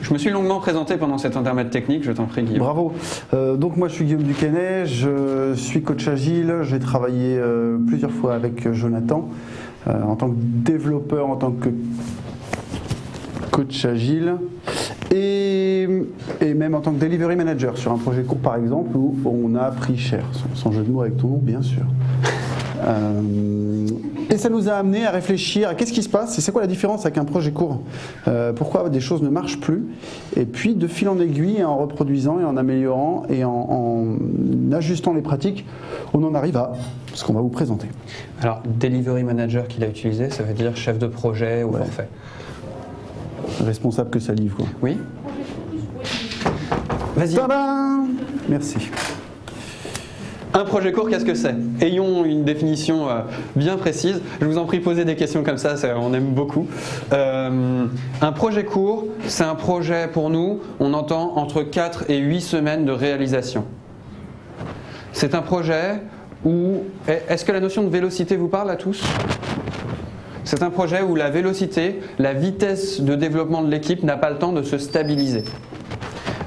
Je me suis longuement présenté pendant cet intermède technique, je t'en prie Guillaume. Bravo. Donc moi je suis Guillaume Duquesnet, je suis coach agile, j'ai travaillé plusieurs fois avec Jonathan en tant que développeur, en tant que coach agile et même en tant que delivery manager sur un projet court par exemple où on a appris cher, sans jeu de mots avec ton nom bien sûr. Et ça nous a amené à réfléchir à qu'est-ce qui se passe et c'est quoi la différence avec un projet court, pourquoi des choses ne marchent plus, et puis de fil en aiguille, en reproduisant et en améliorant et en ajustant les pratiques, on en arrive à ce qu'on va vous présenter. Alors, delivery manager qu'il a utilisé, ça veut dire chef de projet ou forfait. Responsable que ça livre quoi. Oui. Vas-y. Tadam ! Merci. Un projet court, qu'est-ce que c'est? Ayons une définition bien précise. Je vous en prie, posez des questions comme ça, on aime beaucoup. Un projet court, c'est un projet pour nous, on entend entre 4 et 8 semaines de réalisation. C'est un projet où... Est-ce que la notion de vélocité vous parle à tous? C'est un projet où la vélocité, la vitesse de développement de l'équipe n'a pas le temps de se stabiliser.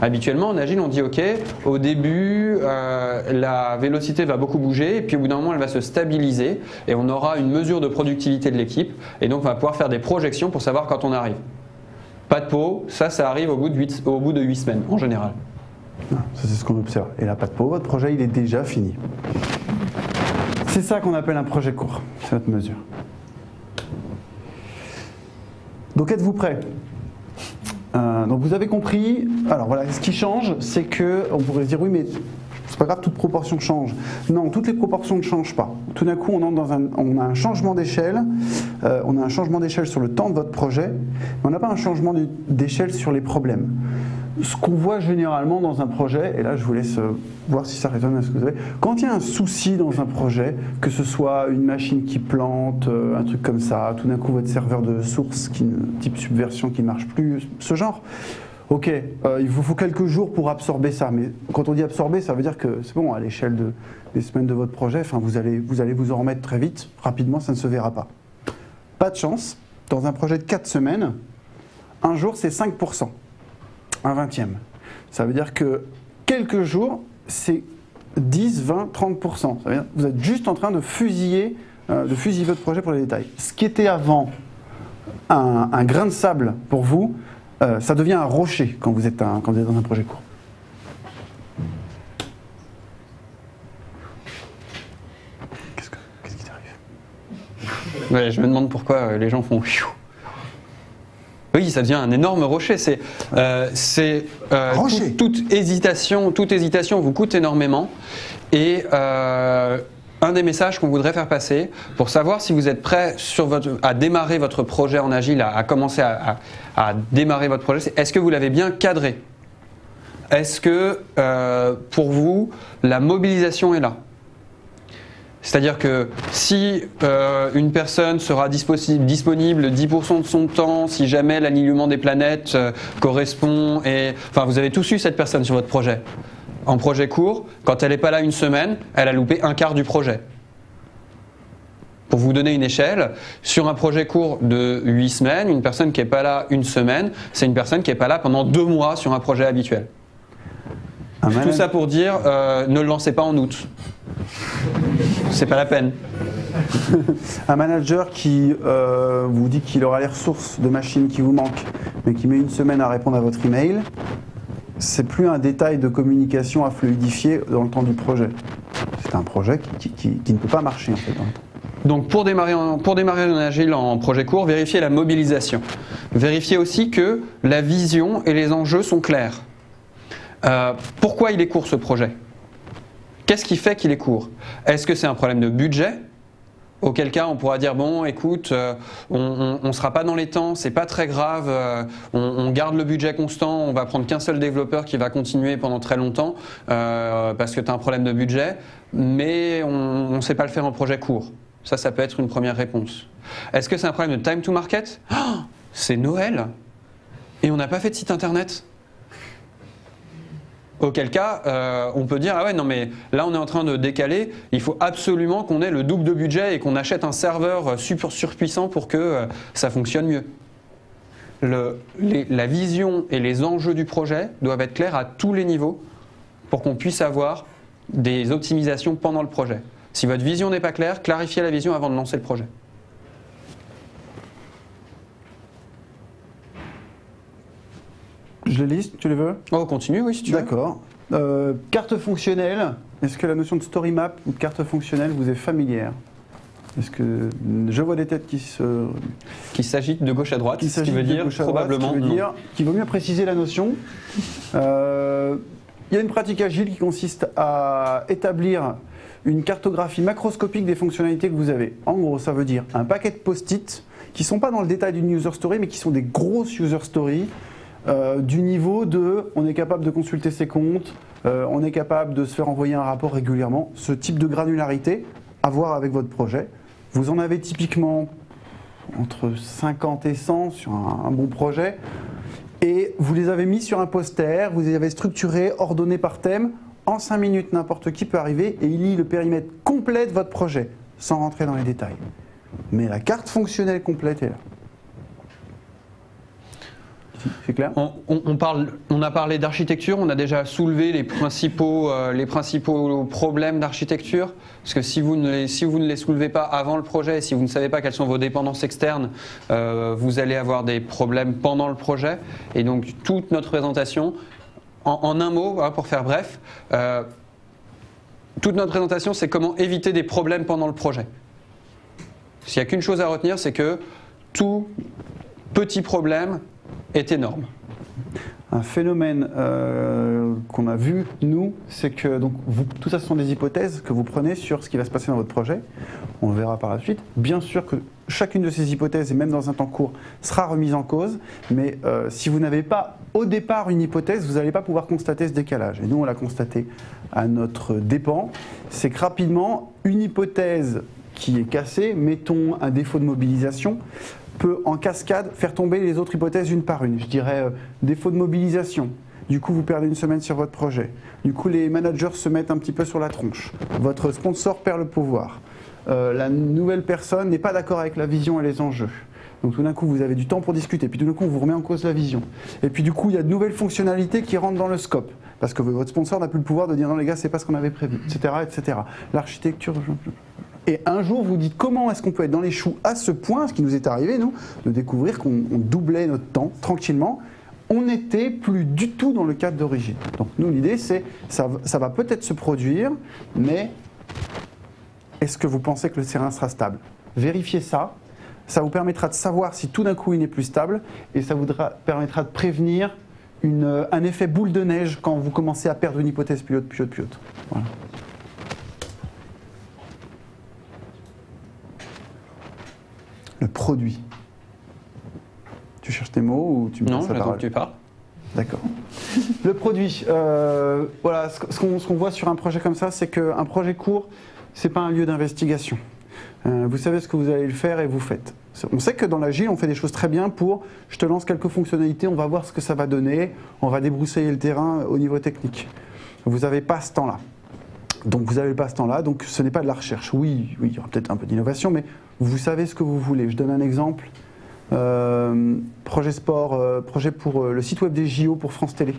Habituellement, en agile, on dit ok, au début, la vélocité va beaucoup bouger et puis au bout d'un moment, elle va se stabiliser et on aura une mesure de productivité de l'équipe et donc on va pouvoir faire des projections pour savoir quand on arrive. Pas de pot, ça arrive au bout de 8 semaines en général. Ça c'est ce qu'on observe. Et là, pas de pot, votre projet il est déjà fini. C'est ça qu'on appelle un projet court, c'est notre mesure. Donc êtes-vous prêts? Donc vous avez compris, alors voilà, ce qui change, c'est que, on pourrait se dire oui mais c'est pas grave, toute proportion change. Non, toutes les proportions ne changent pas. Tout d'un coup, on a un changement d'échelle, on a un changement d'échelle sur le temps de votre projet, mais on n'a pas un changement d'échelle sur les problèmes. Ce qu'on voit généralement dans un projet, et là je vous laisse voir si ça résonne à ce que vous avez, quand il y a un souci dans un projet, que ce soit une machine qui plante, un truc comme ça, tout d'un coup votre serveur de source, type subversion qui ne marche plus, ce genre, ok, il vous faut quelques jours pour absorber ça, mais quand on dit absorber, ça veut dire que c'est bon, à l'échelle des semaines de votre projet, vous allez vous en remettre très vite, rapidement, ça ne se verra pas. Pas de chance, dans un projet de 4 semaines, un jour c'est 5%. Un 20e. Ça veut dire que quelques jours, c'est 10, 20, 30%. Ça veut dire que vous êtes juste en train de fusiller votre projet pour les détails. Ce qui était avant un grain de sable pour vous, ça devient un rocher quand vous êtes dans un projet court. Qu'est-ce qui t'arrive? Ouais, je me demande pourquoi les gens font... Oui, ça devient un énorme rocher. Toute hésitation vous coûte énormément. Et un des messages qu'on voudrait faire passer pour savoir si vous êtes prêt à démarrer votre projet en agile, à commencer à démarrer votre projet, c'est est-ce que vous l'avez bien cadré? Est-ce que pour vous, la mobilisation est là? C'est-à-dire que si une personne sera disponible 10% de son temps, si jamais l'alignement des planètes correspond, enfin vous avez tous eu cette personne sur votre projet. En projet court, quand elle n'est pas là une semaine, elle a loupé un quart du projet. Pour vous donner une échelle, sur un projet court de 8 semaines, une personne qui n'est pas là une semaine, c'est une personne qui n'est pas là pendant 2 mois sur un projet habituel. Tout ça pour dire, ne le lancez pas en août. C'est pas la peine. Un manager qui vous dit qu'il aura les ressources de machines qui vous manquent, mais qui met une semaine à répondre à votre email, c'est plus un détail de communication à fluidifier dans le temps du projet. C'est un projet qui ne peut pas marcher en fait. Donc pour démarrer en agile en projet court, vérifiez la mobilisation. Vérifiez aussi que la vision et les enjeux sont clairs. Pourquoi il est court ce projet? Qu'est-ce qui fait qu'il est court? Est-ce que c'est un problème de budget? Auquel cas on pourra dire bon écoute, on ne sera pas dans les temps, c'est pas très grave, on garde le budget constant, on va prendre qu'un seul développeur qui va continuer pendant très longtemps parce que tu as un problème de budget, mais on ne sait pas le faire en projet court. Ça peut être une première réponse. Est-ce que c'est un problème de time to market? C'est Noël et on n'a pas fait de site internet. Auquel cas, on peut dire, ah ouais, non mais là on est en train de décaler, il faut absolument qu'on ait le double de budget et qu'on achète un serveur super surpuissant pour que ça fonctionne mieux. La vision et les enjeux du projet doivent être clairs à tous les niveaux pour qu'on puisse avoir des optimisations pendant le projet. Si votre vision n'est pas claire, clarifiez la vision avant de lancer le projet. Je les liste, tu les veux? Oh, continue, oui, si tu veux. D'accord. Carte fonctionnelle, est-ce que la notion de story map ou de carte fonctionnelle vous est familière? Est-ce que je vois des têtes qui s'agitent de gauche à droite, ce qui veut dire probablement non. Qu'il vaut mieux préciser la notion. Il y a une pratique agile qui consiste à établir une cartographie macroscopique des fonctionnalités que vous avez. En gros, ça veut dire un paquet de post-it qui ne sont pas dans le détail d'une user story, mais qui sont des grosses user stories du niveau de on est capable de consulter ses comptes, on est capable de se faire envoyer un rapport régulièrement. Ce type de granularité à voir avec votre projet. Vous en avez typiquement entre 50 et 100 sur un bon projet. Et vous les avez mis sur un poster, vous les avez structurés, ordonnés par thème. En 5 minutes, n'importe qui peut arriver et il lit le périmètre complet de votre projet, sans rentrer dans les détails. Mais la carte fonctionnelle complète est là. C'est clair ? On a parlé d'architecture, on a déjà soulevé les principaux problèmes d'architecture. Parce que si vous ne les soulevez pas avant le projet, si vous ne savez pas quelles sont vos dépendances externes, vous allez avoir des problèmes pendant le projet. Et donc toute notre présentation, en un mot, pour faire bref, toute notre présentation, c'est comment éviter des problèmes pendant le projet. S'il n'y a qu'une chose à retenir, c'est que tout petit problème est énorme. Un phénomène qu'on a vu, nous, c'est que donc, tout ça, ce sont des hypothèses que vous prenez sur ce qui va se passer dans votre projet. On le verra par la suite. Bien sûr que chacune de ces hypothèses, et même dans un temps court, sera remise en cause. Mais si vous n'avez pas au départ une hypothèse, vous n'allez pas pouvoir constater ce décalage. Et nous, on l'a constaté à notre dépens. C'est que rapidement, une hypothèse qui est cassée, mettons un défaut de mobilisation, peut en cascade faire tomber les autres hypothèses une par une. Je dirais défaut de mobilisation. Du coup, vous perdez une semaine sur votre projet. Du coup, les managers se mettent un petit peu sur la tronche. Votre sponsor perd le pouvoir. La nouvelle personne n'est pas d'accord avec la vision et les enjeux. Donc tout d'un coup, vous avez du temps pour discuter. Puis tout d'un coup, on vous remet en cause la vision. Et puis du coup, il y a de nouvelles fonctionnalités qui rentrent dans le scope. Parce que votre sponsor n'a plus le pouvoir de dire non les gars, c'est pas ce qu'on avait prévu, etc., etc. L'architecture... Et un jour, vous dites comment est-ce qu'on peut être dans les choux à ce point, ce qui nous est arrivé, nous, de découvrir qu'on doublait notre temps tranquillement. On n'était plus du tout dans le cadre d'origine. Donc nous, l'idée, c'est ça va peut-être se produire, mais est-ce que vous pensez que le terrain sera stable? Vérifiez ça. Ça vous permettra de savoir si tout d'un coup il n'est plus stable, et ça vous permettra de prévenir un effet boule de neige quand vous commencez à perdre une hypothèse puis l'autre, puis l'autre, puis l'autre. Voilà. Le produit. Tu cherches tes mots ou tu me Non, j'attends que tu parles. D'accord. Le produit. Voilà, ce qu'on voit sur un projet comme ça, c'est qu'un projet court, c'est pas un lieu d'investigation. Vous savez ce que vous allez le faire et vous faites. On sait que dans l'agile, on fait des choses très bien pour je te lance quelques fonctionnalités, on va voir ce que ça va donner, on va débroussailler le terrain au niveau technique. Vous n'avez pas ce temps-là. Donc vous n'avez pas ce temps-là, donc ce n'est pas de la recherche. Oui, il y aura peut-être un peu d'innovation, mais vous savez ce que vous voulez. Je donne un exemple. Projet sport, projet pour le site web des JO pour France Télé.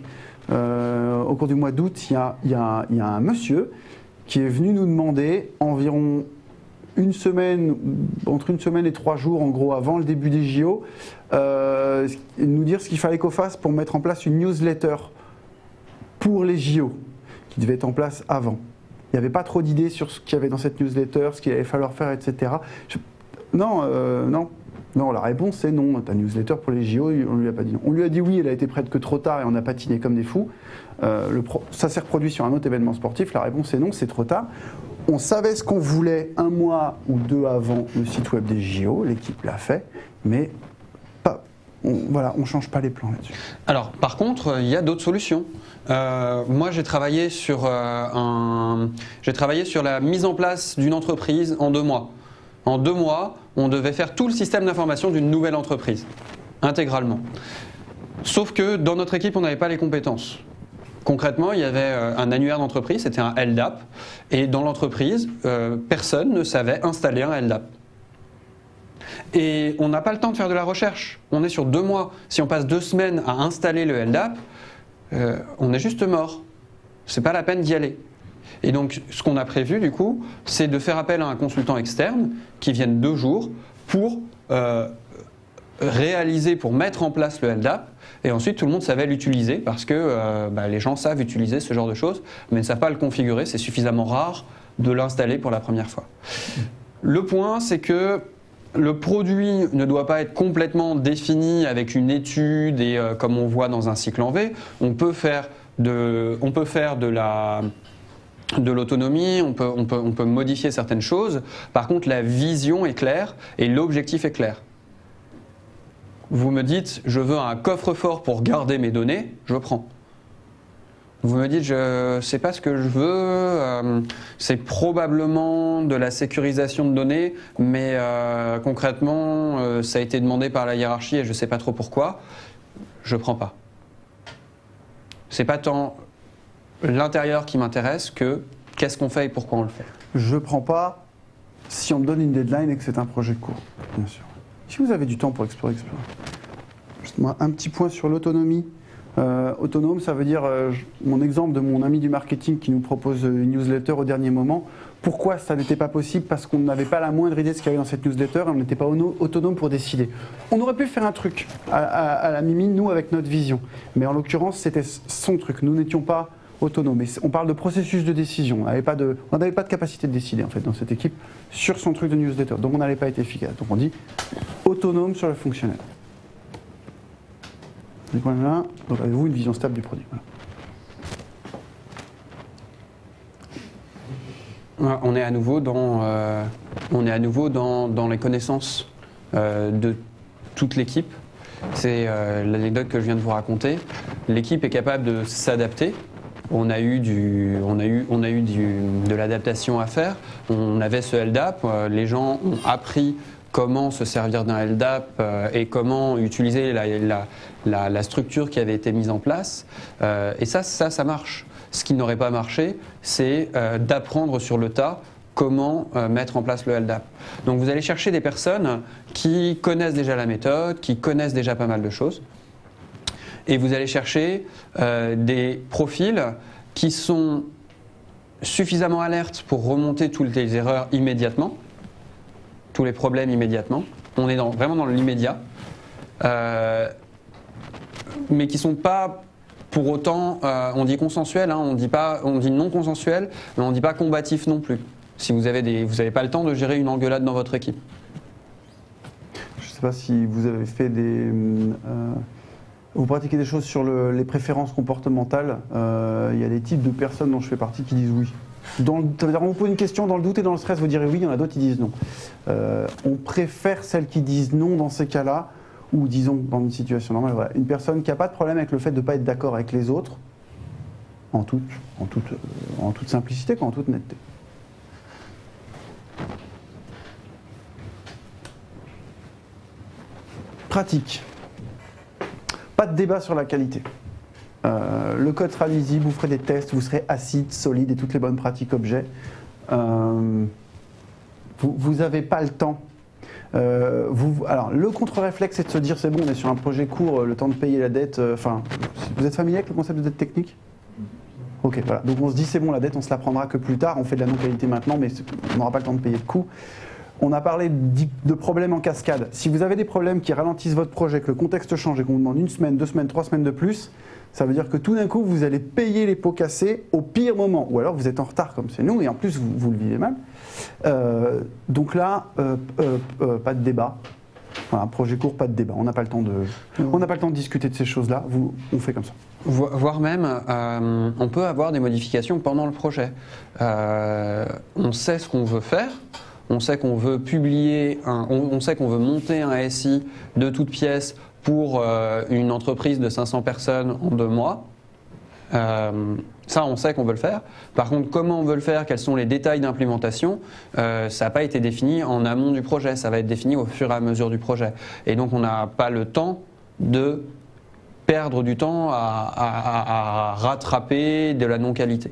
Au cours du mois d'août, il y a un monsieur qui est venu nous demander environ une semaine, entre une semaine et 3 jours en gros avant le début des JO, nous dire ce qu'il fallait qu'on fasse pour mettre en place une newsletter pour les JO qui devait être en place avant. Il n'y avait pas trop d'idées sur ce qu'il y avait dans cette newsletter, ce qu'il allait falloir faire, etc. Non, la réponse c'est non. Ta newsletter pour les JO, on ne lui a pas dit non. On lui a dit oui, elle a été prête que trop tard et on a patiné comme des fous. Ça s'est reproduit sur un autre événement sportif, la réponse c'est non, c'est trop tard. On savait ce qu'on voulait 1 mois ou 2 avant le site web des JO, l'équipe l'a fait, mais on ne change pas les plans là-dessus. Alors, par contre, il y a d'autres solutions. Moi, j'ai travaillé sur la mise en place d'une entreprise en 2 mois. En 2 mois, on devait faire tout le système d'information d'une nouvelle entreprise, intégralement. Sauf que dans notre équipe, on n'avait pas les compétences. Concrètement, il y avait un annuaire d'entreprise, c'était un LDAP, et dans l'entreprise, personne ne savait installer un LDAP. Et on n'a pas le temps de faire de la recherche. On est sur 2 mois. Si on passe 2 semaines à installer le LDAP, on est juste mort. C'est pas la peine d'y aller. Et donc, ce qu'on a prévu, du coup, c'est de faire appel à un consultant externe qui vienne 2 jours pour réaliser, pour mettre en place le LDAP. Et ensuite, tout le monde savait l'utiliser parce que les gens savent utiliser ce genre de choses, mais ne savent pas le configurer. C'est suffisamment rare de l'installer pour la première fois. Le point, c'est que le produit ne doit pas être complètement défini avec une étude et comme on voit dans un cycle en V. On peut faire de l'autonomie, on peut modifier certaines choses. Par contre, la vision est claire et l'objectif est clair. Vous me dites, je veux un coffre-fort pour garder mes données, je prends. Vous me dites, je ne sais pas ce que je veux, c'est probablement de la sécurisation de données, mais concrètement, ça a été demandé par la hiérarchie et je ne sais pas trop pourquoi, je ne prends pas. Ce n'est pas tant l'intérieur qui m'intéresse que qu'est-ce qu'on fait et pourquoi on le fait. Je ne prends pas si on me donne une deadline et que c'est un projet court, bien sûr. Si vous avez du temps pour explorer. Juste moi, un petit point sur l'autonomie. Autonome, ça veut dire, mon exemple de mon ami du marketing qui nous propose une newsletter au dernier moment. Pourquoi ça n'était pas possible? Parce qu'on n'avait pas la moindre idée de ce qu'il y avait dans cette newsletter et on n'était pas autonome pour décider. On aurait pu faire un truc à la mimine, nous, avec notre vision. Mais en l'occurrence, c'était son truc. Nous n'étions pas autonomes. Et on parle de processus de décision. On n'avait pas de capacité de décider, en fait, dans cette équipe, sur son truc de newsletter. Donc on n'allait pas être efficace. Donc on dit autonome sur le fonctionnel. Voilà. Donc avez-vous une vision stable du produit? Voilà. On est à nouveau dans les connaissances de toute l'équipe. C'est l'anecdote que je viens de vous raconter. L'équipe est capable de s'adapter. On a eu de l'adaptation à faire. On avait ce LDAP. Les gens ont appris comment se servir d'un LDAP et comment utiliser la structure qui avait été mise en place. Et ça marche. Ce qui n'aurait pas marché, c'est d'apprendre sur le tas comment mettre en place le LDAP. Donc vous allez chercher des personnes qui connaissent déjà la méthode, qui connaissent déjà pas mal de choses. Et vous allez chercher des profils qui sont suffisamment alertes pour remonter toutes les erreurs immédiatement, tous les problèmes immédiatement. On est vraiment dans l'immédiat, mais qui ne sont pas pour autant, on dit consensuel, hein, on dit non consensuel, mais on ne dit pas combatif non plus. Si vous n'avez pas le temps de gérer une engueulade dans votre équipe. Je ne sais pas si vous avez fait vous pratiquez des choses sur les préférences comportementales. Il y a des types de personnes dont je fais partie qui disent oui. C'est-à-dire, on vous pose une question dans le doute et dans le stress, vous direz oui, il y en a d'autres qui disent non. On préfère celles qui disent non dans ces cas-là, ou disons dans une situation normale, voilà, une personne qui n'a pas de problème avec le fait de ne pas être d'accord avec les autres, en toute simplicité, en toute netteté. Pratique. Pas de débat sur la qualité. Le code sera lisible, vous ferez des tests, vous serez acide, solide et toutes les bonnes pratiques objets. Vous n'avez pas le temps. Alors, le contre-réflexe, c'est de se dire c'est bon, on est sur un projet court, le temps de payer la dette. Vous êtes familier avec le concept de dette technique? Ok, voilà. Donc on se dit c'est bon, la dette, on se la prendra que plus tard. On fait de la non-qualité maintenant, mais on n'aura pas le temps de payer le coût. On a parlé de problèmes en cascade. Si vous avez des problèmes qui ralentissent votre projet, que le contexte change et qu'on vous demande 1 semaine, 2 semaines, 3 semaines de plus, ça veut dire que tout d'un coup, vous allez payer les pots cassés au pire moment. Ou alors vous êtes en retard comme c'est nous et en plus vous le vivez mal. Donc là, pas de débat. Voilà, projet court, pas de débat. On n'a pas le temps de discuter de ces choses-là. On fait comme ça. Voire même, on peut avoir des modifications pendant le projet. On sait ce qu'on veut faire. On sait qu'on veut publier, on sait qu'on veut monter un SI de toutes pièces pour une entreprise de 500 personnes en 2 mois. Ça, on sait qu'on veut le faire. Par contre, comment on veut le faire, quels sont les détails d'implémentation, ça n'a pas été défini en amont du projet. Ça va être défini au fur et à mesure du projet. Et donc, on n'a pas le temps de perdre du temps à rattraper de la non-qualité.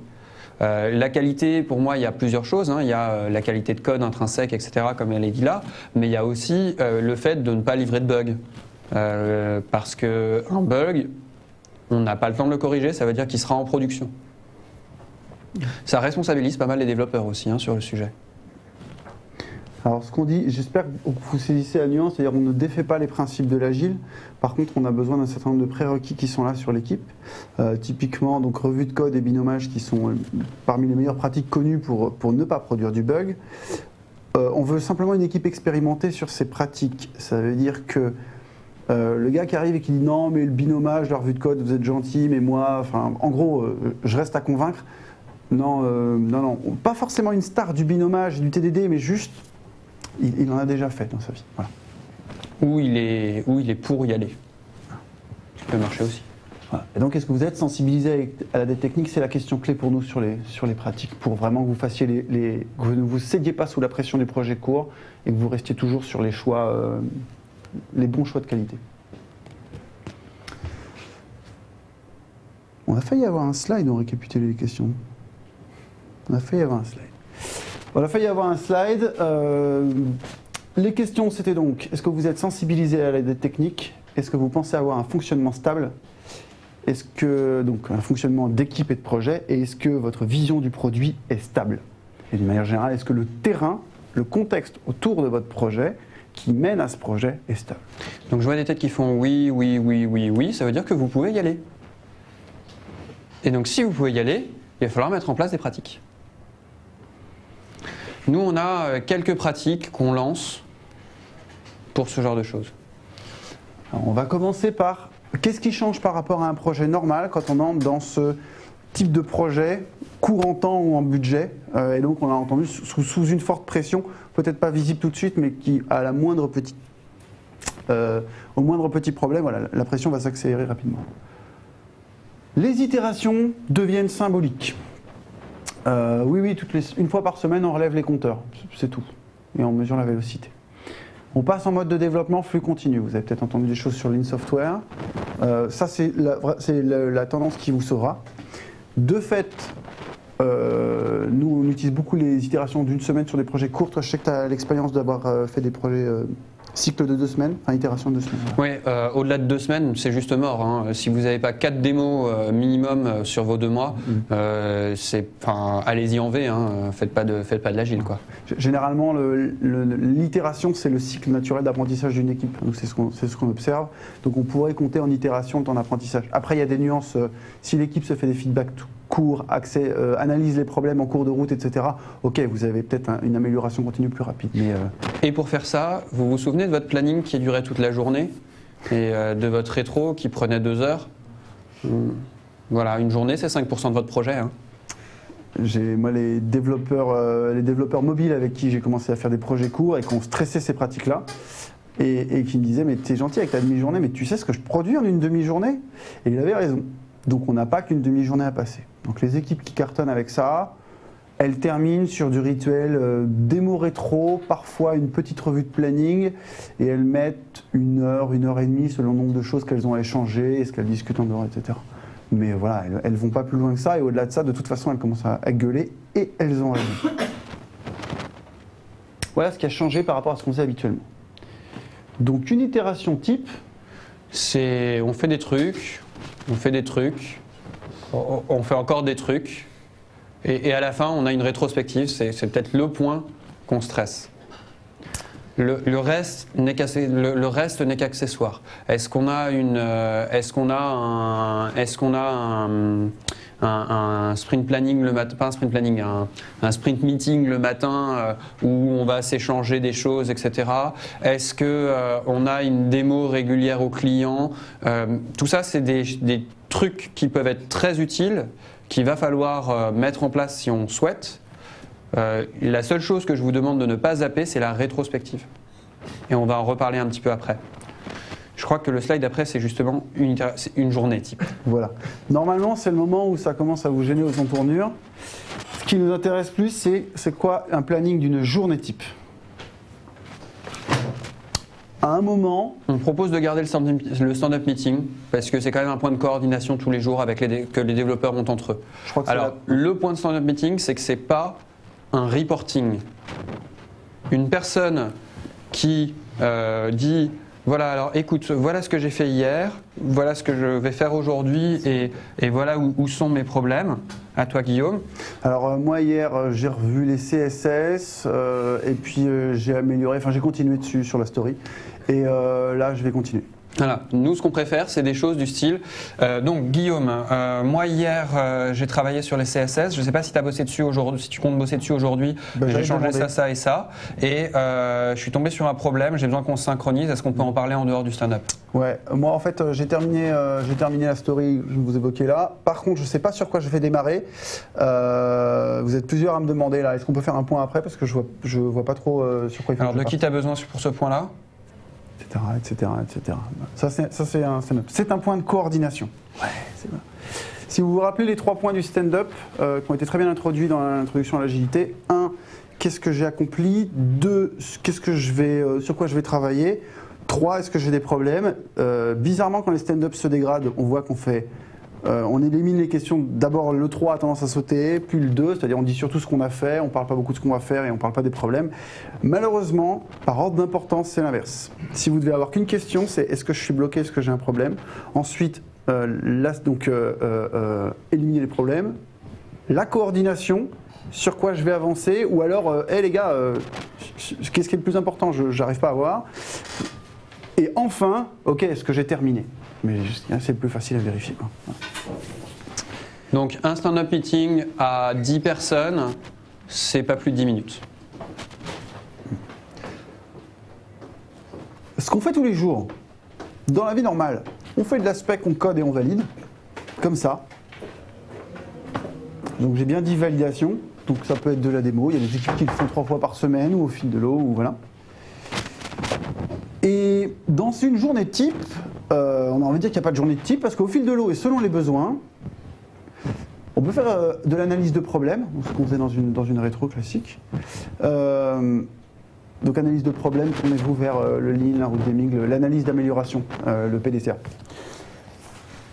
La qualité, pour moi, il y a plusieurs choses. Il y a la qualité de code intrinsèque, etc., comme elle est dit là, mais il y a aussi le fait de ne pas livrer de bugs. Parce qu'un bug, on n'a pas le temps de le corriger, ça veut dire qu'il sera en production. Ça responsabilise pas mal les développeurs aussi sur le sujet. Alors ce qu'on dit, j'espère que vous saisissez la nuance, c'est-à-dire on ne défait pas les principes de l'agile, par contre on a besoin d'un certain nombre de prérequis qui sont là sur l'équipe, typiquement donc revue de code et binomage qui sont parmi les meilleures pratiques connues pour ne pas produire du bug. On veut simplement une équipe expérimentée sur ces pratiques, ça veut dire que le gars qui arrive et qui dit non mais le binomage, la revue de code, vous êtes gentil, mais moi, enfin en gros je reste à convaincre, non, pas forcément une star du binomage et du TDD, mais juste il en a déjà fait dans sa vie. Voilà. Ou il est pour y aller. Ça peut marcher aussi. Voilà. Et donc, est-ce que vous êtes sensibilisé à la dette technique? C'est la question clé pour nous sur les pratiques, pour vraiment que vous fassiez que vous ne vous cédiez pas sous la pression du projet court et que vous restiez toujours sur les choix, les bons choix de qualité. On a failli avoir un slide où on récapitulait les questions. On a failli avoir un slide. On a failli avoir un slide. Les questions, c'était donc, est-ce que vous êtes sensibilisé à la dette technique? Est-ce que vous pensez avoir un fonctionnement stable? Est-ce que, donc, un fonctionnement d'équipe et de projet? Et est-ce que votre vision du produit est stable? Et d'une manière générale, est-ce que le terrain, le contexte autour de votre projet qui mène à ce projet est stable? Donc je vois des têtes qui font oui, ça veut dire que vous pouvez y aller. Et donc si vous pouvez y aller, il va falloir mettre en place des pratiques. Nous, on a quelques pratiques qu'on lance pour ce genre de choses. Alors, on va commencer par qu'est-ce qui change par rapport à un projet normal quand on entre dans ce type de projet, court en temps ou en budget. Et donc, on a entendu sous une forte pression, peut-être pas visible tout de suite, mais qui, à la moindre petite, au moindre petit problème, voilà, la pression va s'accélérer rapidement. Les itérations deviennent symboliques. Oui, une fois par semaine, on relève les compteurs, c'est tout, et on mesure la vélocité. On passe en mode de développement flux continu. Vous avez peut-être entendu des choses sur Lean Software. Ça, c'est la tendance qui vous sauvera. De fait, nous, on utilise beaucoup les itérations d'une semaine sur des projets courts. Toi, je sais que tu as l'expérience d'avoir fait des projets cycle de 2 semaines, enfin itération de 2 semaines. Oui, au-delà de 2 semaines, c'est juste mort. Si vous n'avez pas 4 démos minimum sur vos 2 mois, allez-y en V, faites pas de l'agile, quoi. Généralement, l'itération, c'est le cycle naturel d'apprentissage d'une équipe. C'est ce qu'on observe. Donc on pourrait compter en itération le temps d'apprentissage. Après, il y a des nuances. Si l'équipe se fait des feedbacks courts, analyse les problèmes en cours de route, etc. Ok, vous avez peut-être une amélioration continue plus rapide. Mais, Et pour faire ça, vous vous souvenez de votre planning qui durait toute la journée et de votre rétro qui prenait 2 heures? Voilà, une journée, c'est 5% de votre projet. Moi, les développeurs mobiles avec qui j'ai commencé à faire des projets courts et qui ont stressé ces pratiques-là et qui me disaient mais t'es gentil avec ta demi-journée, mais tu sais ce que je produis en une demi-journée? Et il avait raison. Donc on n'a pas qu'une demi-journée à passer. Donc les équipes qui cartonnent avec ça, elles terminent sur du rituel démo rétro, parfois une petite revue de planning, et elles mettent 1 heure, 1 heure et demie selon le nombre de choses qu'elles ont à échanger, ce qu'elles discutent en dehors, etc. Mais voilà, elles ne vont pas plus loin que ça, et au-delà de ça, de toute façon, elles commencent à gueuler, et elles ont raison. Voilà ce qui a changé par rapport à ce qu'on faisait habituellement. Donc une itération type, c'est on fait des trucs, on fait encore des trucs, et à la fin, on a une rétrospective, c'est peut-être le point qu'on stresse. Le reste n'est qu'accessoire. Est-ce qu'on a un sprint planning le matin, pas un sprint planning, un sprint meeting le matin où on va s'échanger des choses, etc. Est-ce qu'on a une démo régulière au client? Tout ça, c'est des trucs qui peuvent être très utiles, qu'il va falloir mettre en place si on souhaite. La seule chose que je vous demande de ne pas zapper, c'est la rétrospective. Et on va en reparler un petit peu après. Je crois que le slide d'après, c'est justement une journée type. Voilà. Normalement, c'est le moment où ça commence à vous gêner aux entournures. Ce qui nous intéresse plus, c'est quoi un planning d'une journée type? à un moment, on propose de garder le stand-up meeting parce que c'est quand même un point de coordination tous les jours que les développeurs ont entre eux. je crois que Alors, le point de stand-up meeting, c'est que c'est pas un reporting. Une personne qui dit voilà, alors écoute, voilà ce que j'ai fait hier, voilà ce que je vais faire aujourd'hui et voilà où sont mes problèmes. À toi, Guillaume. Alors moi hier j'ai revu les CSS et puis j'ai amélioré, enfin j'ai continué dessus sur la story et là je vais continuer. Voilà, nous ce qu'on préfère c'est des choses du style, donc Guillaume, moi hier j'ai travaillé sur les CSS, je ne sais pas si tu as bossé dessus aujourd'hui, si tu comptes bosser dessus aujourd'hui, j'ai changé ça et ça et je suis tombé sur un problème, j'ai besoin qu'on se synchronise, est-ce qu'on peut en parler en dehors du stand-up? Ouais, moi en fait j'ai terminé la story que je vous évoquais là, par contre je ne sais pas sur quoi je vais démarrer, vous êtes plusieurs à me demander là, est-ce qu'on peut faire un point après parce que je vois pas trop sur quoi il faut. Alors de qui tu as besoin pour ce point-là? Etc. Ça, c'est un point de coordination. Ouais, c'est vrai. Si vous vous rappelez les 3 points du stand-up qui ont été très bien introduits dans l'introduction à l'agilité. 1. Qu'est-ce que j'ai accompli? 2. Sur quoi je vais travailler? 3. Est-ce que j'ai des problèmes? Bizarrement, quand les stand-up se dégradent, on voit on élimine les questions. D'abord, le 3 a tendance à sauter, puis le 2, c'est-à-dire on dit surtout ce qu'on a fait, on ne parle pas beaucoup de ce qu'on va faire et on ne parle pas des problèmes. Malheureusement, par ordre d'importance, c'est l'inverse. Si vous devez avoir qu'une question, c'est est-ce que je suis bloqué, est-ce que j'ai un problème? Ensuite, éliminer les problèmes. La coordination, sur quoi je vais avancer, ou alors, les gars, qu'est-ce qui est le plus important? Je n'arrive pas à voir. Et enfin, ok, est-ce que j'ai terminé? Mais c'est plus facile à vérifier, quoi. Donc un stand-up meeting à 10 personnes, c'est pas plus de 10 minutes. Ce qu'on fait tous les jours, dans la vie normale, on fait de l'aspect, on code et on valide, comme ça. Donc j'ai bien dit validation, donc ça peut être de la démo, il y a des équipes qui le font 3 fois par semaine ou au fil de l'eau, ou voilà. Et dans une journée type, on a envie de dire qu'il n'y a pas de journée de type parce qu'au fil de l'eau et selon les besoins, on peut faire de l'analyse de problèmes, ce qu'on faisait dans une rétro classique. Donc analyse de problèmes, tournez-vous vers le Lean, la route des MIG, l'analyse d'amélioration, le PDCA.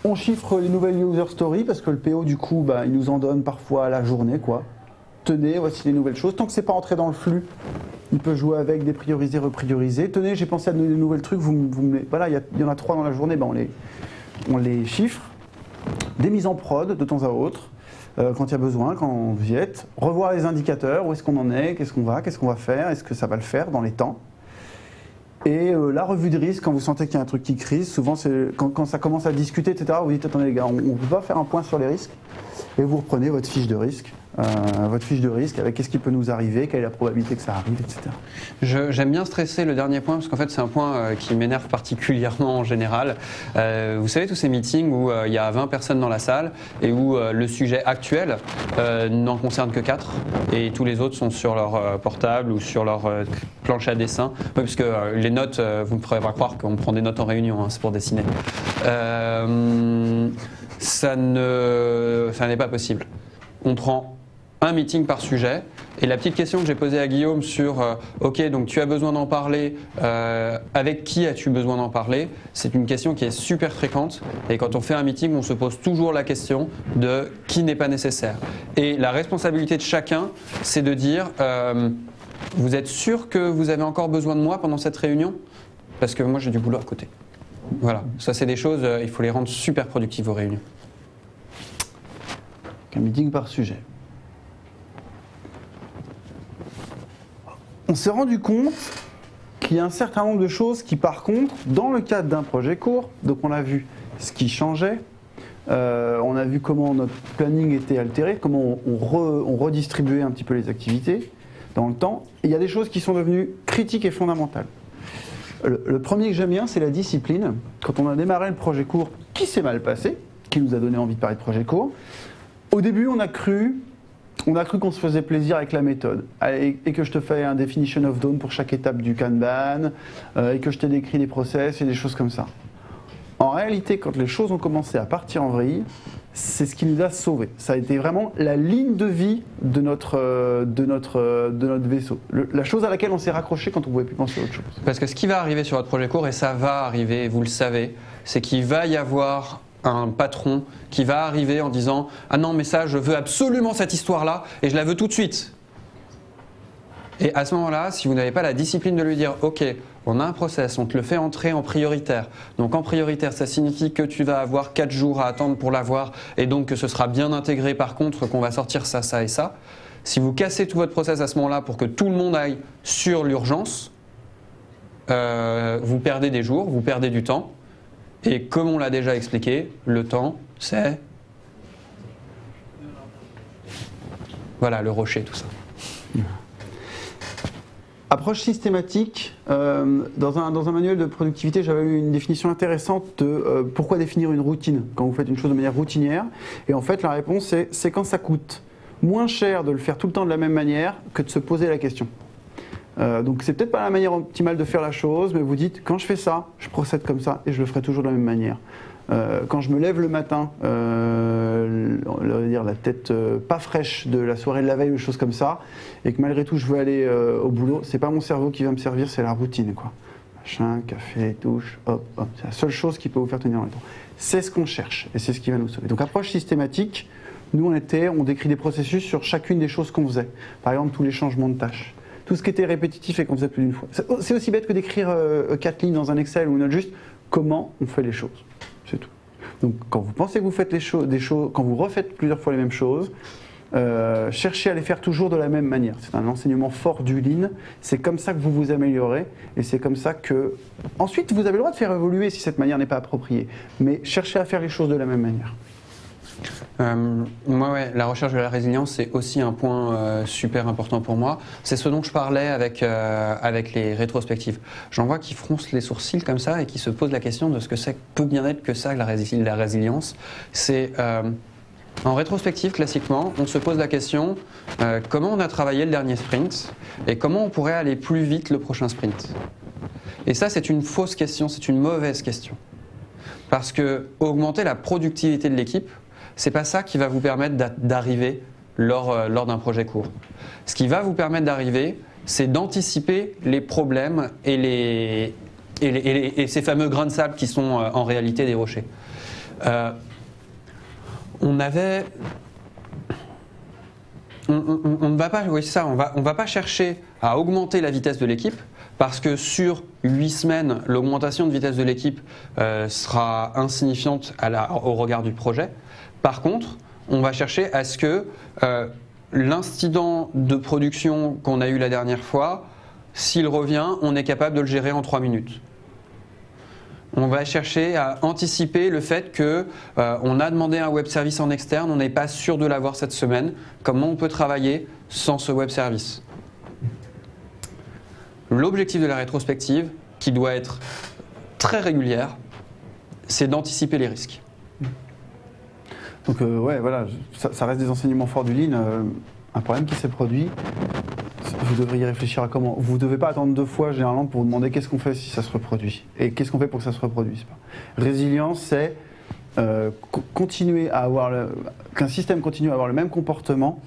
On chiffre les nouvelles user stories parce que le PO du coup, il nous en donne parfois à la journée, quoi. Tenez, voici les nouvelles choses. Tant que c'est pas entré dans le flux, il peut jouer avec, déprioriser, reprioriser. Tenez, j'ai pensé à de nouvelles trucs, voilà, il y en a 3 dans la journée, on les chiffre. Des mises en prod de temps à autre, quand il y a besoin, quand vous y êtes. Revoir les indicateurs, où est-ce qu'on en est, qu'est-ce qu'on va faire, est-ce que ça va le faire dans les temps. Et la revue de risque, quand vous sentez qu'il y a un truc qui crise, souvent c'est quand ça commence à discuter, etc., vous dites attendez les gars, on ne peut pas faire un point sur les risques, et vous reprenez votre fiche de risque. Avec qu'est-ce qui peut nous arriver, quelle est la probabilité que ça arrive, etc. J'aime bien stresser le dernier point parce qu'en fait c'est un point qui m'énerve particulièrement en général. Vous savez tous ces meetings où il y a 20 personnes dans la salle et où le sujet actuel n'en concerne que 4 et tous les autres sont sur leur portable ou sur leur planche à dessin. Oui, parce que les notes, vous ne pourrez pas croire qu'on prend des notes en réunion, hein, c'est pour dessiner. Ça n'est pas possible. On prend un meeting par sujet. Et la petite question que j'ai posée à Guillaume sur ok, donc tu as besoin d'en parler, avec qui as-tu besoin d'en parler? C'est une question qui est super fréquente. Et quand on fait un meeting, on se pose toujours la question de qui n'est pas nécessaire. Et la responsabilité de chacun, c'est de dire vous êtes sûr que vous avez encore besoin de moi pendant cette réunion? Parce que moi j'ai du boulot à côté. Voilà, ça c'est des choses, il faut les rendre super productives vos réunions. Un meeting par sujet. On s'est rendu compte qu'il y a un certain nombre de choses qui, par contre, dans le cadre d'un projet court, donc on a vu ce qui changeait, on a vu comment notre planning était altéré, comment on redistribuait un petit peu les activités dans le temps, et il y a des choses qui sont devenues critiques et fondamentales. Le premier que j'aime bien, c'est la discipline. Quand on a démarré le projet court, qui s'est mal passé, qui nous a donné envie de parler de projet court, au début, on a cru qu'on se faisait plaisir avec la méthode et que je te fais un definition of done pour chaque étape du Kanban et que je t'ai décrit des process et des choses comme ça. En réalité, quand les choses ont commencé à partir en vrille, c'est ce qui nous a sauvés. Ça a été vraiment la ligne de vie de notre vaisseau. La chose à laquelle on s'est raccroché quand on ne pouvait plus penser à autre chose. Parce que ce qui va arriver sur votre projet court, et ça va arriver, vous le savez, c'est qu'il va y avoir un patron qui va arriver en disant « Ah non, mais ça, je veux absolument cette histoire-là et je la veux tout de suite ». Et à ce moment-là, si vous n'avez pas la discipline de lui dire « Ok, on a un process, on te le fait entrer en prioritaire. Donc en prioritaire, ça signifie que tu vas avoir 4 jours à attendre pour l'avoir et donc que ce sera bien intégré par contre, qu'on va sortir ça, ça et ça. » Si vous cassez tout votre process à ce moment-là pour que tout le monde aille sur l'urgence, vous perdez des jours, vous perdez du temps. Et comme on l'a déjà expliqué, le temps, c'est… Voilà, le rocher, tout ça. Approche systématique. Dans un manuel de productivité, j'avais eu une définition intéressante de pourquoi définir une routine quand vous faites une chose de manière routinière. Et en fait, la réponse, c'est quand ça coûte moins cher de le faire tout le temps de la même manière que de se poser la question. Donc c'est peut-être pas la manière optimale de faire la chose, mais vous dites, quand je fais ça, je procède comme ça et je le ferai toujours de la même manière. Quand je me lève le matin, la tête pas fraîche de la soirée de la veille ou des choses comme ça, et que malgré tout je veux aller au boulot, c'est pas mon cerveau qui va me servir, c'est la routine, quoi. Machin, café, douche, hop, hop. C'est la seule chose qui peut vous faire tenir dans le temps. C'est ce qu'on cherche et c'est ce qui va nous sauver. Donc approche systématique, nous on décrit des processus sur chacune des choses qu'on faisait. Par exemple, tous les changements de tâches. Tout ce qui était répétitif et qu'on faisait plus d'une fois. C'est aussi bête que d'écrire 4 lignes dans un Excel ou une note, juste comment on fait les choses. C'est tout. Donc quand vous pensez que vous faites quand vous refaites plusieurs fois les mêmes choses, cherchez à les faire toujours de la même manière. C'est un enseignement fort du Lean. C'est comme ça que vous vous améliorez et c'est comme ça que… Ensuite, vous avez le droit de faire évoluer si cette manière n'est pas appropriée. Mais cherchez à faire les choses de la même manière. La recherche de la résilience, c'est aussi un point super important pour moi. C'est ce dont je parlais avec les rétrospectives. J'en vois qui froncent les sourcils comme ça et qui se posent la question de ce que c'est peut bien être que ça, la résilience. C'est en rétrospective, classiquement, on se pose la question comment on a travaillé le dernier sprint et comment on pourrait aller plus vite le prochain sprint. Et ça, c'est une fausse question, c'est une mauvaise question. Parce que augmenter la productivité de l'équipe, c'est pas ça qui va vous permettre d'arriver lors d'un projet court. Ce qui va vous permettre d'arriver, c'est d'anticiper les problèmes et ces fameux grains de sable qui sont en réalité des rochers. On ne va pas, oui, c'est ça, on va pas chercher à augmenter la vitesse de l'équipe parce que sur 8 semaines, l'augmentation de vitesse de l'équipe sera insignifiante au regard du projet. Par contre, on va chercher à ce que l'incident de production qu'on a eu la dernière fois, s'il revient, on est capable de le gérer en 3 minutes. On va chercher à anticiper le fait qu'on a demandé un web service en externe, on n'est pas sûr de l'avoir cette semaine. Comment on peut travailler sans ce web service? L'objectif de la rétrospective, qui doit être très régulière, c'est d'anticiper les risques. Donc voilà, ça reste des enseignements forts du Lean. Un problème qui s'est produit, vous devriez réfléchir à comment. Vous ne devez pas attendre 2 fois généralement pour vous demander qu'est-ce qu'on fait si ça se reproduit. Et qu'est-ce qu'on fait pour que ça se reproduise pas. Résilience, c'est continuer à avoir qu'un système continue à avoir le même comportement,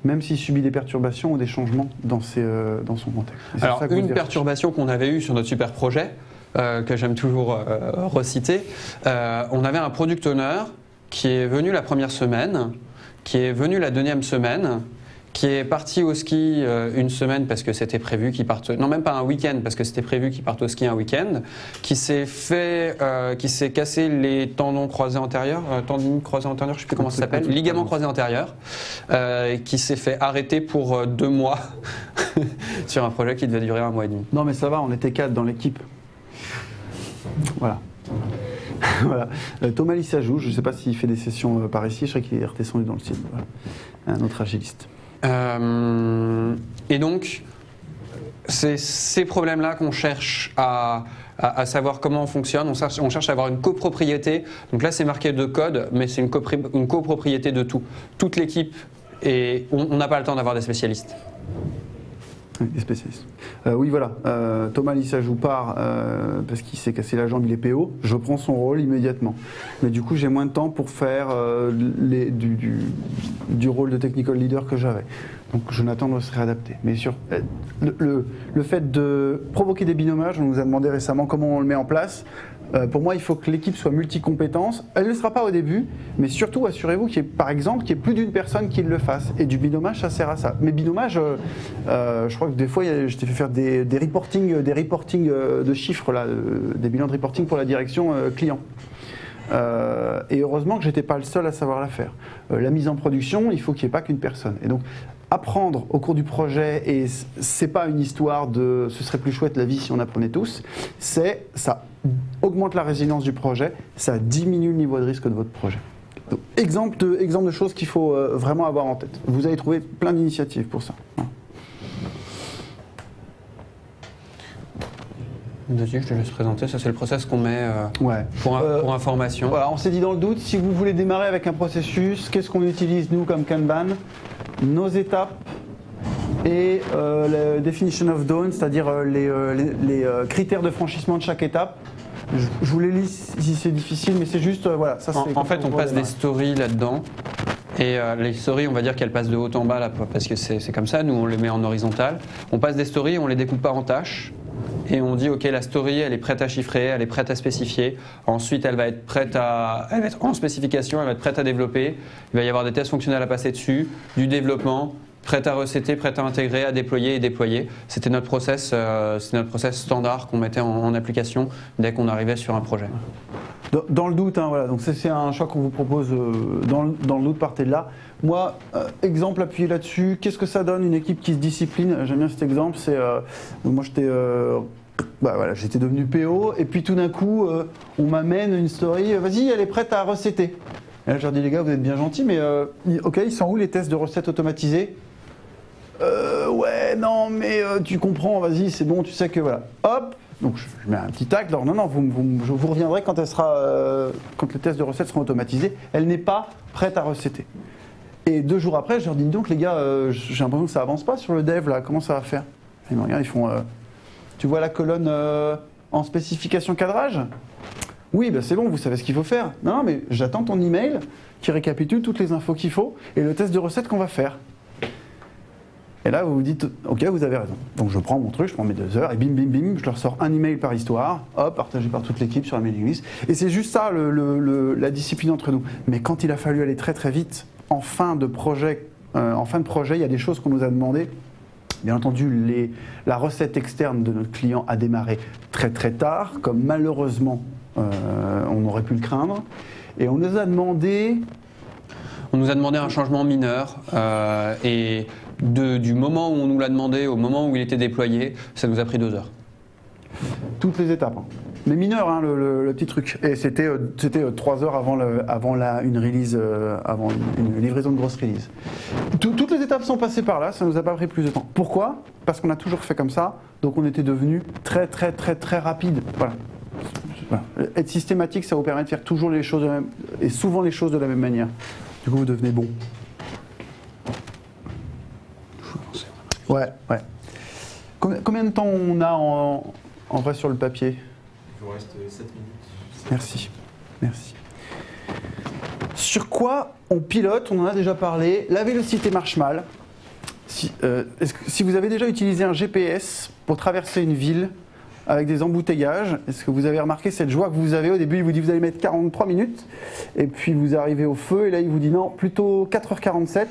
même s'il subit des perturbations ou des changements dans son contexte. Alors une perturbation qu'on avait eue sur notre super projet, que j'aime toujours reciter, on avait un product owner qui est venu la première semaine, qui est venu la deuxième semaine, qui est parti au ski une semaine parce que c'était prévu qu'il parte, non même pas un week-end parce que c'était prévu qu'il parte au ski un week-end, qui s'est cassé les tendons croisés antérieurs, tendines croisés antérieurs, je ne sais plus comment ça s'appelle, ligaments croisés antérieurs, qui s'est fait arrêter pour 2 mois sur un projet qui devait durer 1 mois et demi. Non mais ça va, on était 4 dans l'équipe. Voilà. Voilà. Thomas Lissajou, je ne sais pas s'il fait des sessions par ici, je sais qu'il est redescendu dans le site. Voilà. Un autre agiliste. Et donc, c'est ces problèmes-là qu'on cherche à savoir comment on fonctionne. On cherche à avoir une copropriété. Donc là, c'est marqué de code, mais c'est une copropriété de tout. Toute l'équipe, et on n'a pas le temps d'avoir des spécialistes. Des spécialistes. Oui, voilà. Thomas Lissajou part parce qu'il s'est cassé la jambe, il est PO. Je prends son rôle immédiatement. Mais du coup, j'ai moins de temps pour faire du rôle de technical leader que j'avais. Donc Jonathan doit se réadapter. Mais sur le fait de provoquer des binômages, on nous a demandé récemment comment on le met en place. Pour moi, il faut que l'équipe soit multi-compétences. Elle ne le sera pas au début, mais surtout, assurez-vous qu'il y ait, par exemple, qu'il y ait plus d'une personne qui le fasse. Et du binômage, ça sert à ça. Mais binômage, je crois que des fois, je t'ai fait faire des reportings de chiffres, là, des bilans de reporting pour la direction client. Et heureusement que j'étais pas le seul à savoir la faire. La mise en production, il faut qu'il n'y ait pas qu'une personne. Et donc, apprendre au cours du projet, et c'est pas une histoire de ce serait plus chouette la vie si on apprenait tous, c'est ça augmente la résilience du projet, ça diminue le niveau de risque de votre projet. Donc, exemple de choses qu'il faut vraiment avoir en tête. Vous allez trouver plein d'initiatives pour ça. Dessus, je te laisse présenter. Ça, c'est le process qu'on met pour information. Voilà, on s'est dit dans le doute, si vous voulez démarrer avec un processus, qu'est-ce qu'on utilise nous comme Kanban? Nos étapes et la definition of done, c'est-à-dire les critères de franchissement de chaque étape. Je vous les lis si c'est difficile, mais c'est juste, voilà. Ça, En fait, on passe des stories là-dedans. Et les stories, on va dire qu'elles passent de haut en bas, là, parce que c'est comme ça. Nous, on les met en horizontal. On passe des stories, on les découpe pas en tâches. Et on dit, OK, la story, elle est prête à chiffrer, elle est prête à spécifier. Ensuite, elle va être en spécification, elle va être prête à développer. Il va y avoir des tests fonctionnels à passer dessus, du développement, prête à recetter, prête à intégrer, à déployer et déployer. C'était notre process standard qu'on mettait en application dès qu'on arrivait sur un projet. Dans le doute, hein, voilà. Donc c'est un choix qu'on vous propose. Dans le doute, partez de là. Moi, exemple appuyé là-dessus. Qu'est-ce que ça donne une équipe qui se discipline? J'aime bien cet exemple. C'est moi, j'étais devenu PO et puis tout d'un coup, on m'amène une story. Vas-y, elle est prête à recetter. Et là, je leur dis les gars, vous êtes bien gentils, mais ok, ils sont où les tests de recettes automatisés? Ouais, non, mais tu comprends. Vas-y, c'est bon. Tu sais que voilà. Hop. Donc je mets un petit tac, alors non, je vous reviendrai quand quand les tests de recettes seront automatisés. Elle n'est pas prête à recetter. Et 2 jours après, je leur dis donc les gars, j'ai l'impression que ça avance pas sur le dev là, comment ça va faire? Ils me regardent, ils font, tu vois la colonne en spécification cadrage? Oui, bah c'est bon, vous savez ce qu'il faut faire. Non, mais j'attends ton email qui récapitule toutes les infos qu'il faut et le test de recette qu'on va faire. Et là, vous vous dites, ok, vous avez raison. Donc je prends mon truc, je prends mes 2 heures, et bim, bim, bim, je leur sors un email par histoire, hop, partagé par toute l'équipe sur la mailing list. Et c'est juste ça, la discipline entre nous. Mais quand il a fallu aller très très vite, en fin de projet, il y a des choses qu'on nous a demandées. Bien entendu, la recette externe de notre client a démarré très très tard, comme malheureusement on aurait pu le craindre. Et on nous a demandé... On nous a demandé un changement mineur et du moment où on nous l'a demandé au moment où il était déployé, ça nous a pris 2 heures. Toutes les étapes. Hein. Mais mineur, hein, le petit truc. Et c'était 3 heures avant une release, avant une livraison de grosse release. Toutes les étapes sont passées par là, ça ne nous a pas pris plus de temps. Pourquoi? Parce qu'on a toujours fait comme ça, donc on était devenu très très très très rapide. Voilà. Être systématique, ça vous permet de faire toujours les choses et souvent les choses de la même manière. Du coup, vous devenez bon. Ouais. Combien de temps on a en vrai sur le papier? Il vous reste 7 minutes. Merci. Sur quoi on pilote? On en a déjà parlé. La vélocité marche mal. Si vous avez déjà utilisé un GPS pour traverser une ville avec des embouteillages, est-ce que vous avez remarqué cette joie que vous avez? Au début, il vous dit vous allez mettre 43 minutes, et puis vous arrivez au feu, et là il vous dit non, plutôt 4h47.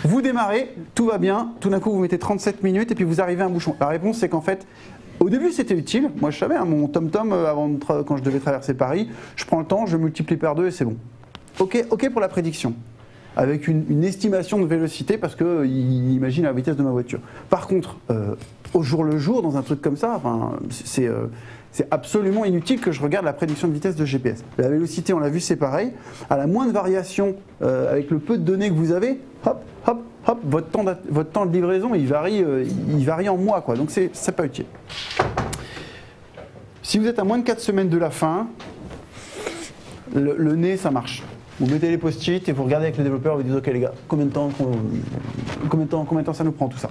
Vous démarrez, tout va bien, tout d'un coup vous mettez 37 minutes, et puis vous arrivez à un bouchon. La réponse c'est qu'en fait, au début c'était utile, moi je savais, hein, mon TomTom, quand je devais traverser Paris, je prends le temps, je multiplie par 2 et c'est bon. Ok pour la prédiction, avec une estimation de vélocité, parce qu'il imagine la vitesse de ma voiture. Par contre, au jour le jour, dans un truc comme ça, c'est absolument inutile que je regarde la prédiction de vitesse de GPS. La vélocité, on l'a vu, c'est pareil. À la moindre variation, avec le peu de données que vous avez, hop, votre temps de livraison, il varie en mois, quoi. Donc c'est pas utile. Si vous êtes à moins de 4 semaines de la fin, le nez, ça marche. Vous mettez les post-it et vous regardez avec les développeurs, vous dites ok les gars, combien de temps ça nous prend tout ça?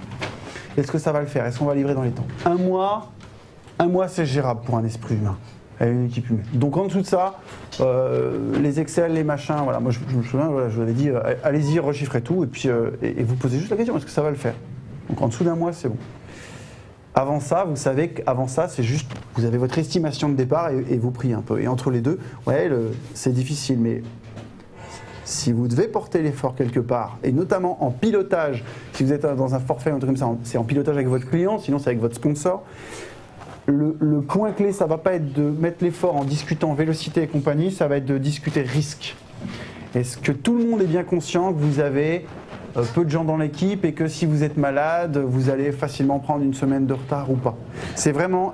Est-ce que ça va le faire? Est-ce qu'on va livrer dans les temps? Un mois, c'est gérable pour un esprit humain, et une équipe humaine. Donc en dessous de ça, les Excel, les machins, voilà, moi je me souviens, voilà, je vous avais dit, allez-y, rechiffrez tout, et puis et vous posez juste la question, est-ce que ça va le faire? Donc en dessous d'un mois, c'est bon. Avant ça, vous savez qu'avant ça, c'est juste, vous avez votre estimation de départ et vous priez un peu. Et entre les deux, ouais, c'est difficile, mais si vous devez porter l'effort quelque part, et notamment en pilotage, si vous êtes dans un forfait, un truc comme ça, c'est en pilotage avec votre client, sinon c'est avec votre sponsor, le point clé, ça ne va pas être de mettre l'effort en discutant vélocité et compagnie, ça va être de discuter risque. Est-ce que tout le monde est bien conscient que vous avez peu de gens dans l'équipe et que si vous êtes malade, vous allez facilement prendre une semaine de retard ou pas? C'est vraiment,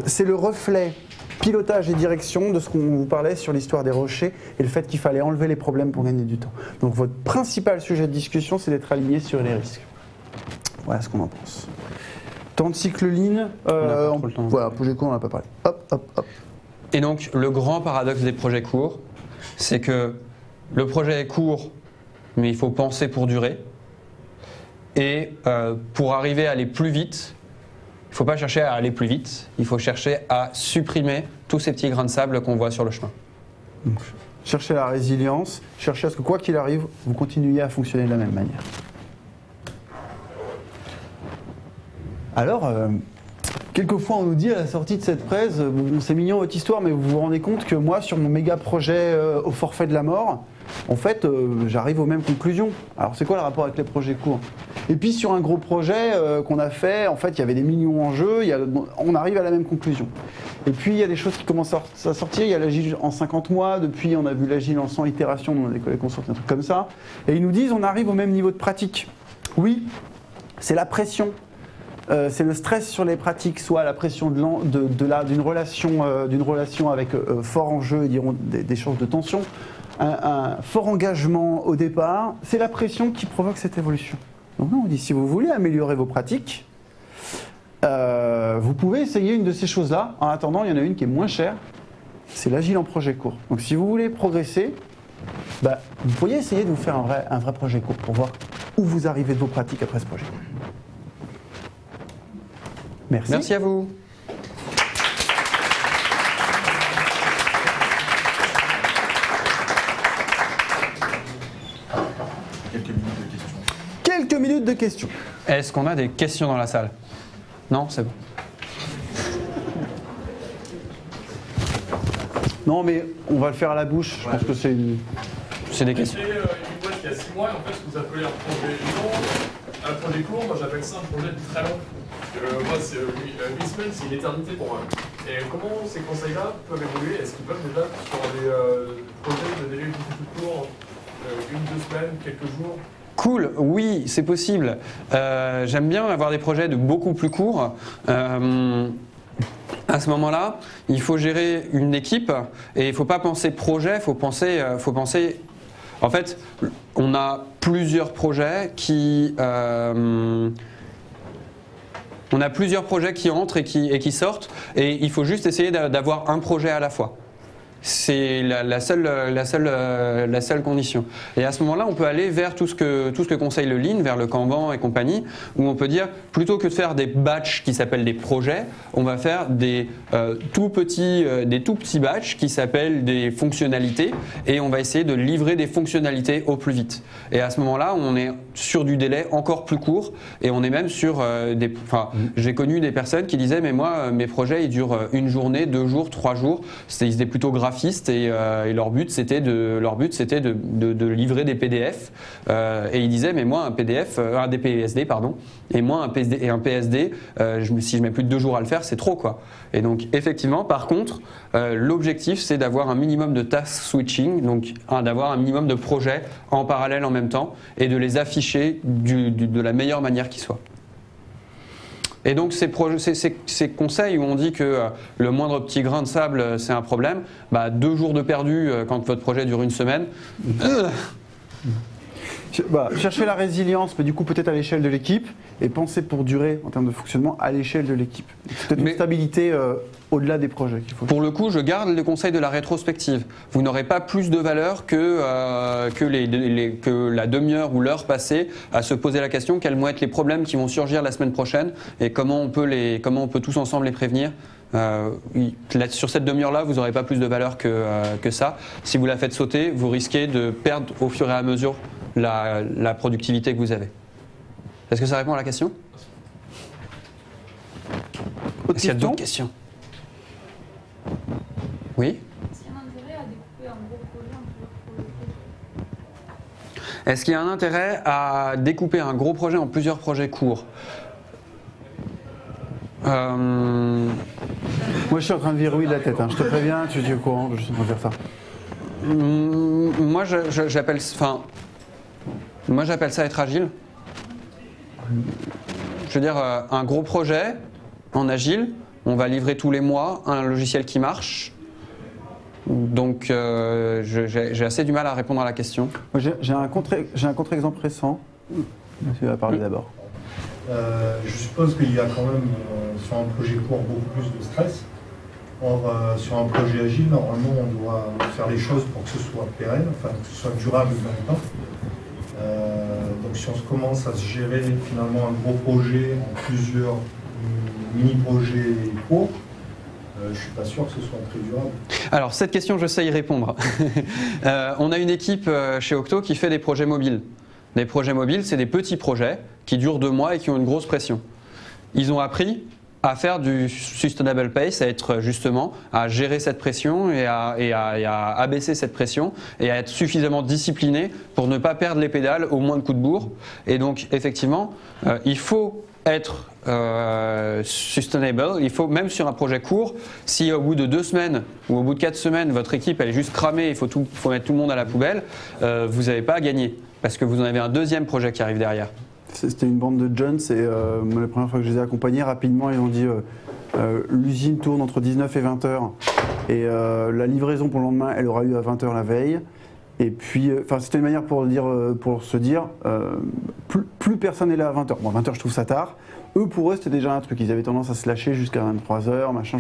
c'est le reflet pilotage et direction de ce qu'on vous parlait sur l'histoire des rochers et le fait qu'il fallait enlever les problèmes pour gagner du temps. Donc votre principal sujet de discussion, c'est d'être aligné sur les risques. Voilà ce qu'on en pense. Temps de cycle lean, voilà, projet court, on n'a pas parlé. Hop, hop, hop. Et donc, le grand paradoxe des projets courts, c'est que le projet est court, mais il faut penser pour durer. Et pour arriver à aller plus vite, il ne faut pas chercher à aller plus vite, il faut chercher à supprimer tous ces petits grains de sable qu'on voit sur le chemin. Donc, cherchez la résilience, cherchez à ce que quoi qu'il arrive, vous continuiez à fonctionner de la même manière. Alors, quelquefois on nous dit à la sortie de cette presse, bon, c'est mignon votre histoire, mais vous vous rendez compte que moi, sur mon méga projet au forfait de la mort, en fait, j'arrive aux mêmes conclusions. Alors, c'est quoi le rapport avec les projets courts? Et puis, sur un gros projet qu'on a fait, en fait, il y avait des millions en jeu, on arrive à la même conclusion. Et puis, il y a des choses qui commencent à sortir. Il y a l'agile en 50 mois, depuis, on a vu l'agile en 100 itérations dans des collègues consortés, un truc comme ça. Et ils nous disent, on arrive au même niveau de pratique. Oui, c'est la pression. C'est le stress sur les pratiques, soit la pression d'une relation avec fort enjeu, diront des choses de tension, un fort engagement au départ, c'est la pression qui provoque cette évolution. Donc on dit, si vous voulez améliorer vos pratiques, vous pouvez essayer une de ces choses-là. En attendant, il y en a une qui est moins chère, c'est l'agile en projet court. Donc si vous voulez progresser, vous pourriez essayer de vous faire un vrai projet court pour voir où vous arrivez de vos pratiques après ce projet. Merci. Merci à vous. Quelques minutes de questions. Est-ce qu'on a des questions dans la salle? Non, c'est bon. Non, mais on va le faire à la bouche. Je pense que c'est une... C'est des questions. J'ai une boîte qui a 6 mois, en fait, ce que vous appelez un projet long, un projet court, moi j'appelle ça un projet très long. Moi, 8 semaines, c'est une éternité pour moi. Et comment ces conseils-là peuvent évoluer? Est-ce qu'ils peuvent déjà sur des projets de délai beaucoup plus courts, 1-2 semaines, quelques jours? Cool, oui, c'est possible. J'aime bien avoir des projets de beaucoup plus courts. À ce moment-là, il faut gérer une équipe et il ne faut pas penser projet, il faut penser. En fait, on a plusieurs projets qui. On a plusieurs projets qui entrent et qui sortent, et il faut juste essayer d'avoir un projet à la fois. C'est la seule condition. Et à ce moment-là, on peut aller vers tout ce que conseille le Lean, vers le Kanban et compagnie, où on peut dire, plutôt que de faire des batchs qui s'appellent des projets, on va faire des tout petits batchs qui s'appellent des fonctionnalités, et on va essayer de livrer des fonctionnalités au plus vite. Et à ce moment-là, on est sur du délai encore plus court, et on est même sur j'ai connu des personnes qui disaient, mais moi, mes projets, ils durent une journée, 2 jours, 3 jours. Ils étaient plutôt graphistes et leur but c'était de livrer des PDF et ils disaient mais moi un PDF, un DPSD pardon, et moi un PSD, si je mets plus de 2 jours à le faire c'est trop quoi. Et donc effectivement par contre l'objectif c'est d'avoir un minimum de task switching, donc d'avoir un minimum de projets en parallèle en même temps et de les afficher de la meilleure manière qui soit. Et donc ces conseils où on dit que le moindre petit grain de sable c'est un problème, 2 jours de perdu quand votre projet dure 1 semaine. Cherchez la résilience, mais du coup peut-être à l'échelle de l'équipe, et pensez pour durer en termes de fonctionnement à l'échelle de l'équipe. Peut-être une stabilité au-delà des projets qu'il faut. Pour le coup, je garde le conseil de la rétrospective. Vous n'aurez pas plus de valeur que la demi-heure ou l'heure passée à se poser la question quels vont être les problèmes qui vont surgir la semaine prochaine et comment on peut tous ensemble les prévenir. Sur cette demi-heure-là, vous n'aurez pas plus de valeur que ça. Si vous la faites sauter, vous risquez de perdre au fur et à mesure la productivité que vous avez. Est-ce que ça répond à la question? Est-ce qu'il y a d'autres questions? Oui? Est-ce qu'il y a un intérêt à découper un gros projet en plusieurs projets courts? Moi je suis en train de verrouiller la tête, je te préviens, tu es au courant, je suis en train de faire ça. Moi j'appelle ça être agile. Je veux dire, un gros projet en agile, on va livrer tous les mois un logiciel qui marche. Donc j'ai assez du mal à répondre à la question. J'ai un contre-exemple récent. Tu vas parler d'abord. Je suppose qu'il y a quand même sur un projet court beaucoup plus de stress. Or, sur un projet agile, normalement, on doit faire les choses pour que ce soit pérenne, enfin que ce soit durable dans le temps. Donc si on commence à se gérer finalement un gros projet en plusieurs mini-projets courts, je ne suis pas sûr que ce soit très durable. Alors cette question, je sais y répondre. On a une équipe chez Octo qui fait des projets mobiles. Les projets mobiles, c'est des petits projets qui durent 2 mois et qui ont une grosse pression. Ils ont appris à faire du sustainable pace, à gérer cette pression et à abaisser cette pression et à être suffisamment discipliné pour ne pas perdre les pédales au moins de coups de bourre. Et donc effectivement, il faut être sustainable, il faut, même sur un projet court, si au bout de 2 semaines ou au bout de 4 semaines, votre équipe elle est juste cramée, il faut mettre tout le monde à la poubelle, vous n'avez pas à gagner parce que vous en avez un deuxième projet qui arrive derrière. C'était une bande de jeunes et la première fois que je les ai accompagnés, rapidement ils ont dit l'usine tourne entre 19 et 20 heures et la livraison pour le lendemain elle aura eu à 20 heures la veille. Et puis, c'était une manière pour se dire, plus personne n'est là à 20h. Bon, 20h, je trouve ça tard. Pour eux, c'était déjà un truc. Ils avaient tendance à se lâcher jusqu'à 23h, machin,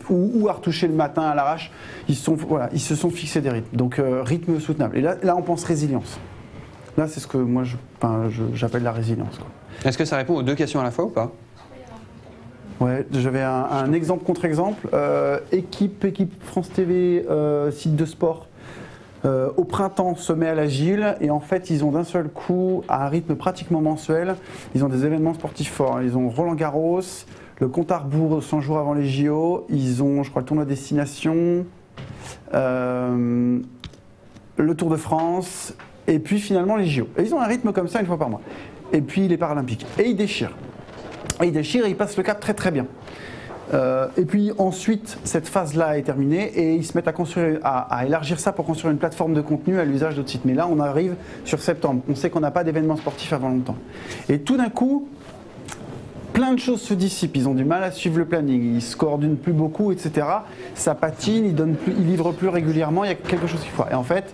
ou à retoucher le matin à l'arrache. Ils se sont fixés des rythmes. Donc, rythme soutenable. Et là, on pense résilience. Là, c'est ce que moi, j'appelle la résilience. Est-ce que ça répond aux 2 questions à la fois ou pas? Ouais, j'avais un exemple contre-exemple. Équipe France TV, site de sport. Au printemps, se met à l'agile et en fait ils ont d'un seul coup, à un rythme pratiquement mensuel, ils ont des événements sportifs forts. Ils ont Roland Garros, le compte à rebours 100 jours avant les JO, ils ont je crois le tournoi destination, le Tour de France et puis finalement les JO. Et ils ont un rythme comme ça une fois par mois. Et puis les Paralympiques. Et ils déchirent. Et ils passent le cap très très bien. Et puis ensuite, cette phase-là est terminée et ils se mettent à élargir ça pour construire une plateforme de contenu à l'usage d'autres sites. Mais là, on arrive sur septembre. On sait qu'on n'a pas d'événements sportifs avant longtemps. Et tout d'un coup, plein de choses se dissipent. Ils ont du mal à suivre le planning. Ils se coordonnent plus beaucoup, etc. Ça patine, ils livrent plus régulièrement. Il y a quelque chose qu'il faut. Et en fait,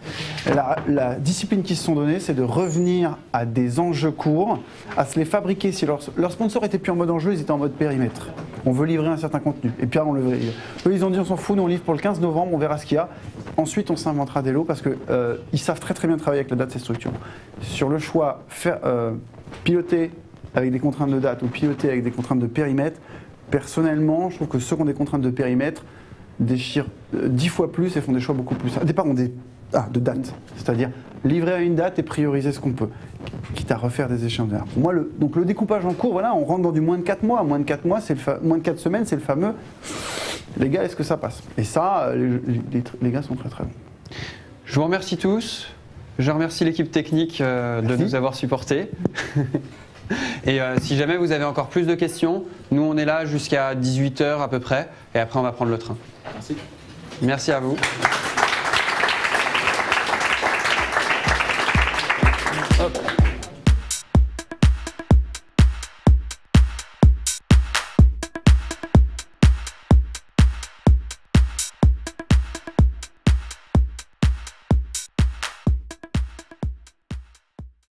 la discipline qu'ils se sont donnée, c'est de revenir à des enjeux courts, à se les fabriquer. Si leur sponsor était plus en mode enjeu, ils étaient en mode périmètre. On veut livrer un certain contenu. Et puis on le livre. Eux, ils ont dit on s'en fout, nous on livre pour le 15 novembre, on verra ce qu'il y a. Ensuite, on s'inventera des lots parce qu'ils savent très très bien travailler avec la date de ces structures. Sur le choix, piloter avec des contraintes de date ou piloter avec des contraintes de périmètre, personnellement, je trouve que ceux qui ont des contraintes de périmètre déchirent 10 fois plus et font des choix beaucoup plus. Au départ, de date, c'est-à-dire livrer à une date et prioriser ce qu'on peut, quitte à refaire des échéances. Moi, donc le découpage en cours, voilà, on rentre dans du moins de 4 mois. Moins de 4 mois, moins de 4 semaines, c'est le fameux. Les gars, est-ce que ça passe? Et ça, les gars sont très très bons. Je vous remercie tous. Je remercie l'équipe technique de nous avoir supportés. Et si jamais vous avez encore plus de questions, nous on est là jusqu'à 18h à peu près, et après on va prendre le train. Merci. Merci à vous. Hop.